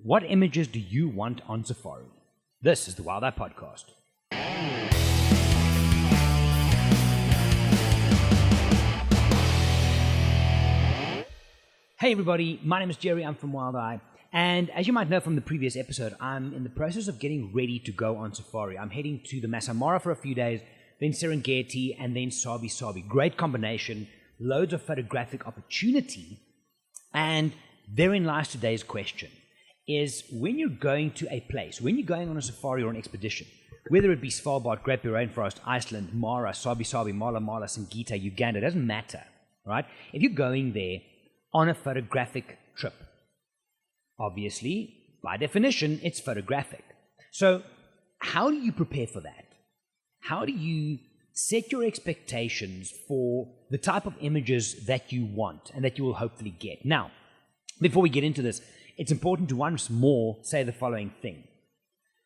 What images do you want on Safari? This is the Wild Eye Podcast. Hey everybody, my name is Gerry, I'm from Wild Eye, and as you might know from the previous episode, I'm in the process of getting ready to go on safari. I'm heading to the Masai Mara for a few days, then Serengeti, and then Sabi Sabi. Great combination, loads of photographic opportunity, and therein lies today's question, is when you're going to a place, when you're going on a safari or an expedition, whether it be Svalbard, Great Bear Rainforest, Iceland, Mara, Sabi Sabi, Mala Mala, Singita, Uganda, it doesn't matter, right? If you're going there on a photographic trip, obviously, by definition, it's photographic. So how do you prepare for that? How do you set your expectations for the type of images that you want and that you will hopefully get? Now, before we get into this, it's important to once more say the following thing.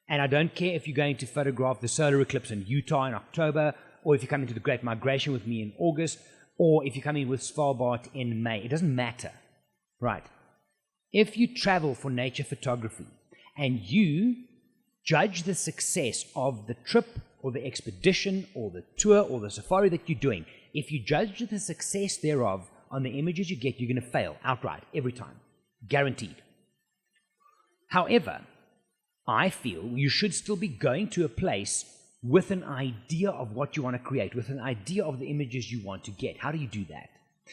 And I don't care if you're going to photograph the solar eclipse in Utah in October, or if you're coming to the Great Migration with me in August, or if you're coming with Svalbard in May. It doesn't matter, right? If you travel for nature photography and you judge the success of the trip or the expedition or the tour or the safari that you're doing, if you judge the success thereof on the images you get, you're going to fail outright every time. Guaranteed. However, I feel you should still be going to a place with an idea of what you want to create, with an idea of the images you want to get. How do you do that?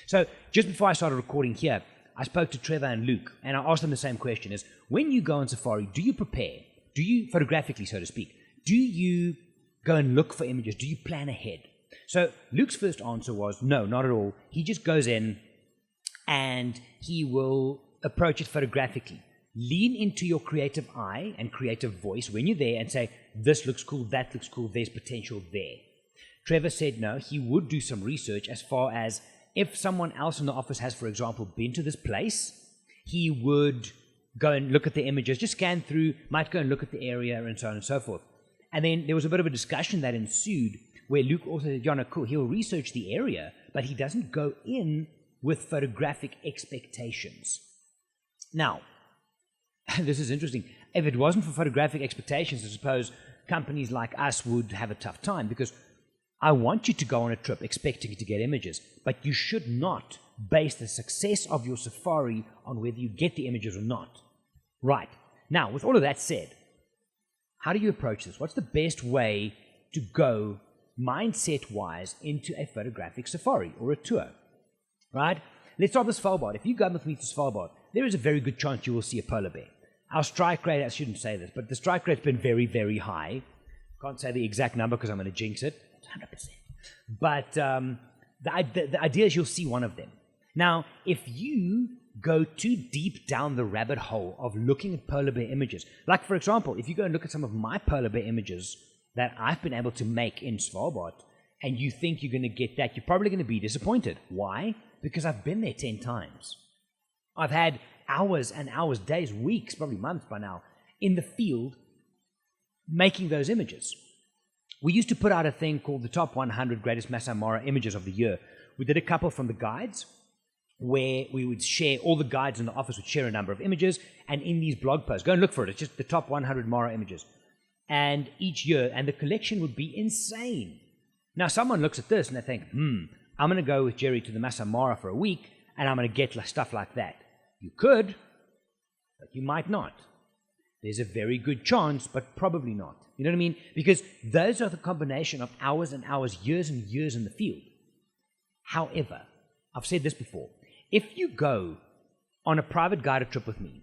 So just before I started recording here, I spoke to Trevor and Luke, and I asked them the same question, is when you go on safari, do you prepare? Do you, photographically, so to speak, do you go and look for images? Do you plan ahead? So Luke's first answer was, no, not at all. He just goes in and he will approach it photographically. Lean into your creative eye and creative voice when you're there and say, this looks cool, that looks cool, there's potential there. Trevor said no, he would do some research as far as if someone else in the office has, for example, been to this place, he would go and look at the images, just scan through, might go and look at the area and so on and so forth. And then there was a bit of a discussion that ensued where Luke also said, Jono, cool, he'll research the area, but he doesn't go in with photographic expectations. Now, this is interesting. If it wasn't for photographic expectations, I suppose companies like us would have a tough time, because I want you to go on a trip expecting to get images, but you should not base the success of your safari on whether you get the images or not. Right. Now, with all of that said, how do you approach this? What's the best way to go mindset-wise into a photographic safari or a tour? Right? Let's start with Svalbard. If you go with me to Svalbard, there is a very good chance you will see a polar bear. Our strike rate, I shouldn't say this, but the strike rate's been very, very high. Can't say the exact number because I'm going to jinx it. It's 100%. But the idea is you'll see one of them. Now, if you go too deep down the rabbit hole of looking at polar bear images, like for example, if you go and look at some of my polar bear images that I've been able to make in Svalbard, and you think you're going to get that, you're probably going to be disappointed. Why? Because I've been there 10 times. I've had hours and hours, days, weeks, probably months by now, in the field making those images. We used to put out a thing called the Top 100 Greatest Masai Mara Images of the Year. We did a couple from the guides, where we would share, all the guides in the office would share a number of images, and in these blog posts, go and look for it, it's just the Top 100 Mara Images. And each year, and the collection would be insane. Now, someone looks at this and they think, I'm going to go with Gerry to the Masai Mara for a week, and I'm going to get stuff like that. You could, but you might not. There's a very good chance, but probably not. You know what I mean? Because those are the combination of hours and hours, years and years in the field. However, I've said this before, if you go on a private guided trip with me,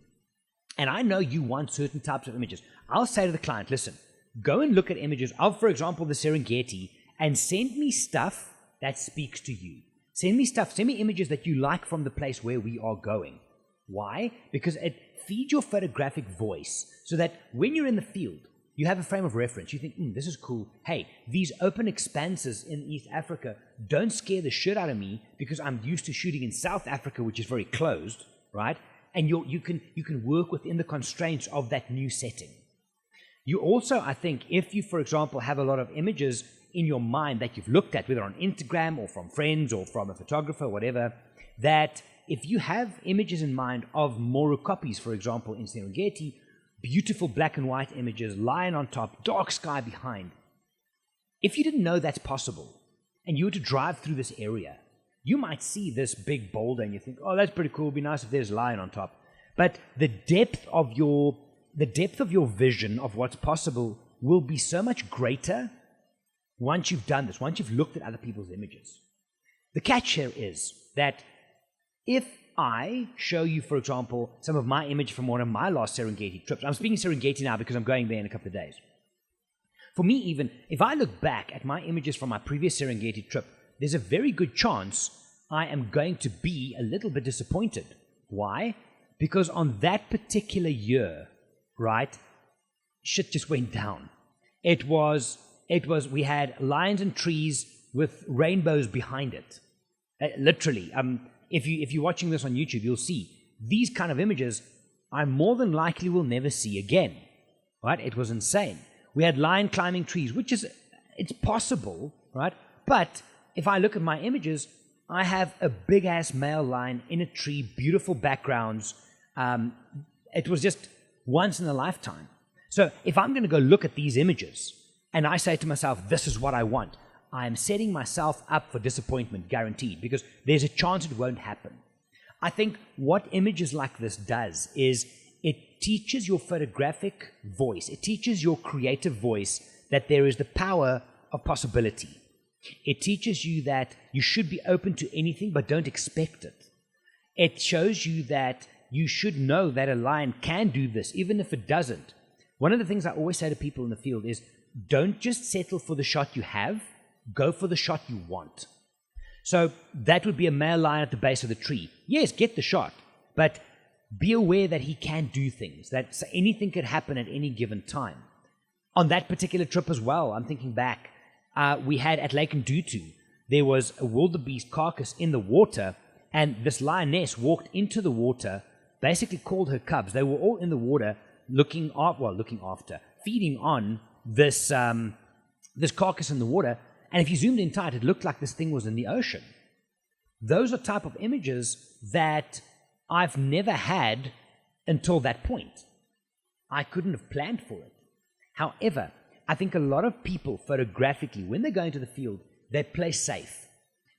and I know you want certain types of images, I'll say to the client, listen, go and look at images of, for example, the Serengeti, and send me stuff that speaks to you. Send me images that you like from the place where we are going. Why? Because it feeds your photographic voice so that when you're in the field, you have a frame of reference. You think, this is cool. Hey, these open expanses in East Africa don't scare the shit out of me because I'm used to shooting in South Africa, which is very closed, right? And you can work within the constraints of that new setting. You also, I think, if you, for example, have a lot of images in your mind that you've looked at, whether on Instagram or from friends or from a photographer, whatever, that if you have images in mind of Moru copies, for example, in Serengeti, beautiful black and white images, lion on top, dark sky behind, if you didn't know that's possible, and you were to drive through this area, you might see this big boulder and you think, oh, that's pretty cool, it'd be nice if there's a lion on top. But the depth of your vision of what's possible will be so much greater once you've done this, once you've looked at other people's images. The catch here is that if I show you, for example, some of my image from one of my last Serengeti trips, I'm speaking Serengeti now because I'm going there in a couple of days. For me even, if I look back at my images from my previous Serengeti trip, there's a very good chance I am going to be a little bit disappointed. Why? Because on that particular year, right, shit just went down. We had lions and trees with rainbows behind it. Literally. If you're watching this on YouTube, you'll see these kind of images I more than likely will never see again. Right? It was insane. We had lion climbing trees, which is, it's possible, right? But if I look at my images, I have a big-ass male lion in a tree, beautiful backgrounds. It was just once in a lifetime. So if I'm going to go look at these images and I say to myself, this is what I want, I am setting myself up for disappointment, guaranteed, because there's a chance it won't happen. I think what images like this does is it teaches your photographic voice, it teaches your creative voice that there is the power of possibility. It teaches you that you should be open to anything, but don't expect it. It shows you that you should know that a lion can do this, even if it doesn't. One of the things I always say to people in the field is, don't just settle for the shot you have, go for the shot you want. So that would be a male lion at the base of the tree. Yes, get the shot, but be aware that he can do things, that anything could happen at any given time. On that particular trip as well, I'm thinking back, we had at Lake Ndutu, there was a wildebeest carcass in the water, and this lioness walked into the water, basically called her cubs. They were all in the water feeding on this carcass in the water. And if you zoomed in tight, it looked like this thing was in the ocean. Those are type of images that I've never had until that point. I couldn't have planned for it. However, I think a lot of people photographically, when they go into the field, they play safe.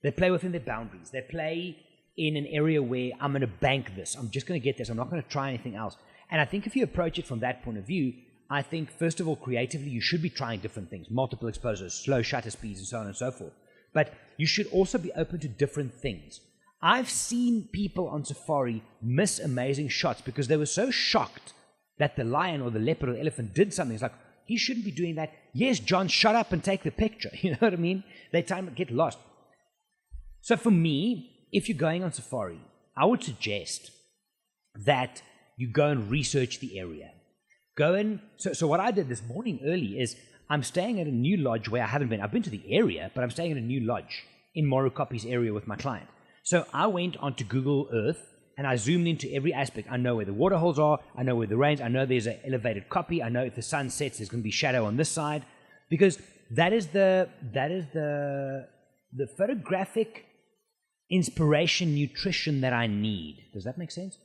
They play within their boundaries. They play in an area where I'm going to bank this. I'm just going to get this. I'm not going to try anything else. And I think if you approach it from that point of view, I think, first of all, creatively, you should be trying different things, multiple exposures, slow shutter speeds, and so on and so forth. But you should also be open to different things. I've seen people on safari miss amazing shots because they were so shocked that the lion or the leopard or the elephant did something. It's like, he shouldn't be doing that. Yes, John, shut up and take the picture. You know what I mean? They tend to get lost. So for me, if you're going on safari, I would suggest that you go and research the area. So what I did this morning early is I'm staying at a new lodge where I haven't been. I've been to the area, but I'm staying at a new lodge in Morukopi's area with my client. So I went onto Google Earth and I zoomed into every aspect. I know where the water holes are. I know where the rains. I know there's an elevated copy. I know if the sun sets, there's going to be shadow on this side, because that is the photographic inspiration, nutrition that I need. Does that make sense?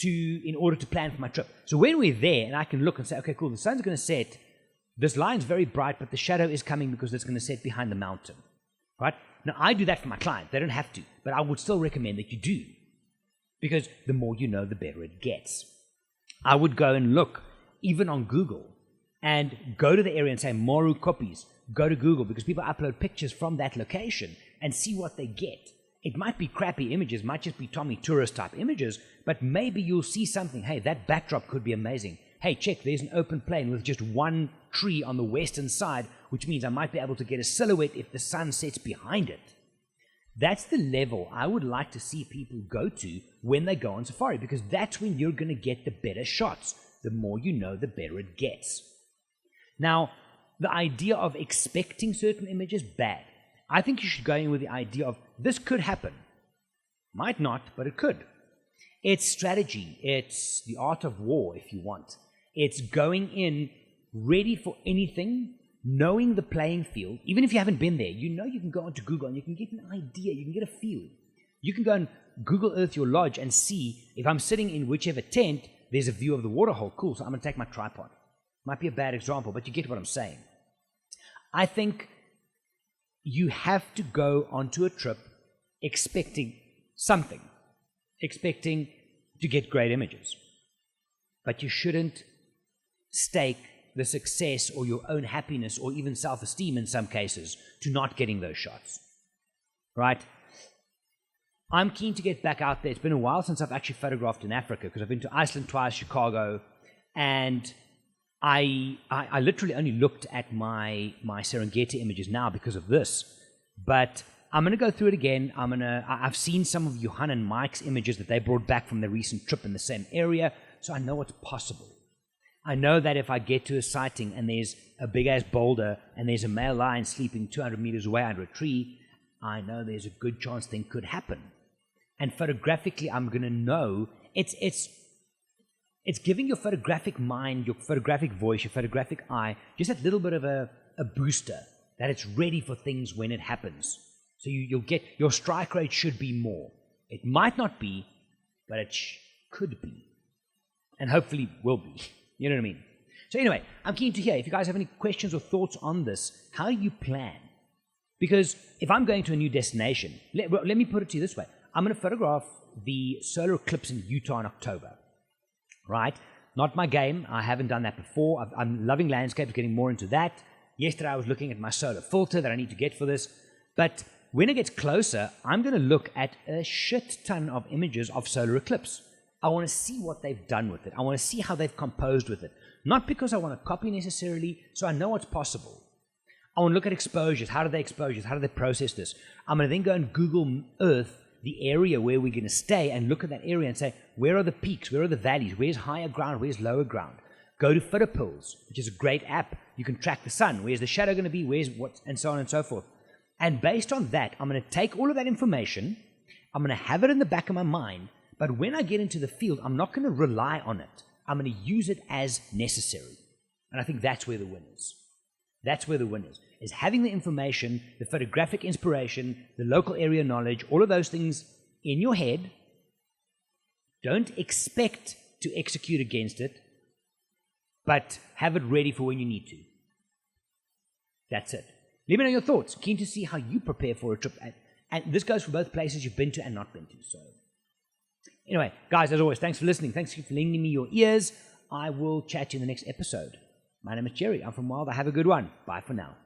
In order to plan for my trip. So when we're there and I can look and say, okay, cool, the sun's going to set. This line's very bright, but the shadow is coming because it's going to set behind the mountain. Right? Now, I do that for my client. They don't have to, but I would still recommend that you do, because the more you know, the better it gets. I would go and look, even on Google, and go to the area and say, Moru copies. Go to Google, because people upload pictures from that location and see what they get. It might be crappy images, might just be Tommy tourist type images, but maybe you'll see something. Hey, that backdrop could be amazing. Hey, check, there's an open plain with just one tree on the western side, which means I might be able to get a silhouette if the sun sets behind it. That's the level I would like to see people go to when they go on safari, because that's when you're going to get the better shots. The more you know, the better it gets. Now, the idea of expecting certain images, bad. I think you should go in with the idea of, this could happen. Might not, but it could. It's strategy. It's the art of war, if you want. It's going in ready for anything, knowing the playing field. Even if you haven't been there, you know you can go onto Google and you can get an idea, you can get a feel. You can go and Google Earth your lodge and see if I'm sitting in whichever tent, there's a view of the waterhole. Cool, so I'm going to take my tripod. Might be a bad example, but you get what I'm saying. I think you have to go onto a trip expecting something, expecting to get great images. But you shouldn't stake the success or your own happiness or even self-esteem in some cases to not getting those shots, right? I'm keen to get back out there. It's been a while since I've actually photographed in Africa because I've been to Iceland twice, Chicago, and I literally only looked at my Serengeti images now because of this. But I'm going to go through it again. I've seen some of Johan and Mike's images that they brought back from their recent trip in the same area, so I know what's possible. I know that if I get to a sighting and there's a big-ass boulder and there's a male lion sleeping 200 meters away under a tree, I know there's a good chance things could happen. And photographically, I'm going to know it's giving your photographic mind, your photographic voice, your photographic eye, just that little bit of a booster that it's ready for things when it happens. So you'll get, your strike rate should be more. It might not be, but it could be. And hopefully will be. You know what I mean? So anyway, I'm keen to hear if you guys have any questions or thoughts on this. How do you plan? Because if I'm going to a new destination, let me put it to you this way. I'm going to photograph the solar eclipse in Utah in October, right? Not my game. I haven't done that before. I'm loving landscapes, getting more into that. Yesterday I was looking at my solar filter that I need to get for this. But when it gets closer, I'm going to look at a shit ton of images of solar eclipse. I want to see what they've done with it. I want to see how they've composed with it. Not because I want to copy necessarily, so I know what's possible. I want to look at exposures. How do they exposures? How do they process this? I'm going to then go and Google Earth, the area where we're going to stay, and look at that area and say, where are the peaks? Where are the valleys? Where's higher ground? Where's lower ground? Go to PhotoPills, which is a great app. You can track the sun. Where's the shadow going to be? Where's what? And so on and so forth. And based on that, I'm going to take all of that information. I'm going to have it in the back of my mind. But when I get into the field, I'm not going to rely on it. I'm going to use it as necessary. And I think that's where the win is. That's where the win is having the information, the photographic inspiration, the local area knowledge, all of those things in your head. Don't expect to execute against it, but have it ready for when you need to. That's it. Let me know your thoughts. Keen to see how you prepare for a trip. And this goes for both places you've been to and not been to. So anyway, guys, as always, thanks for listening. Thanks for lending me your ears. I will chat to you in the next episode. My name is Gerry. I'm from Wild. Have a good one. Bye for now.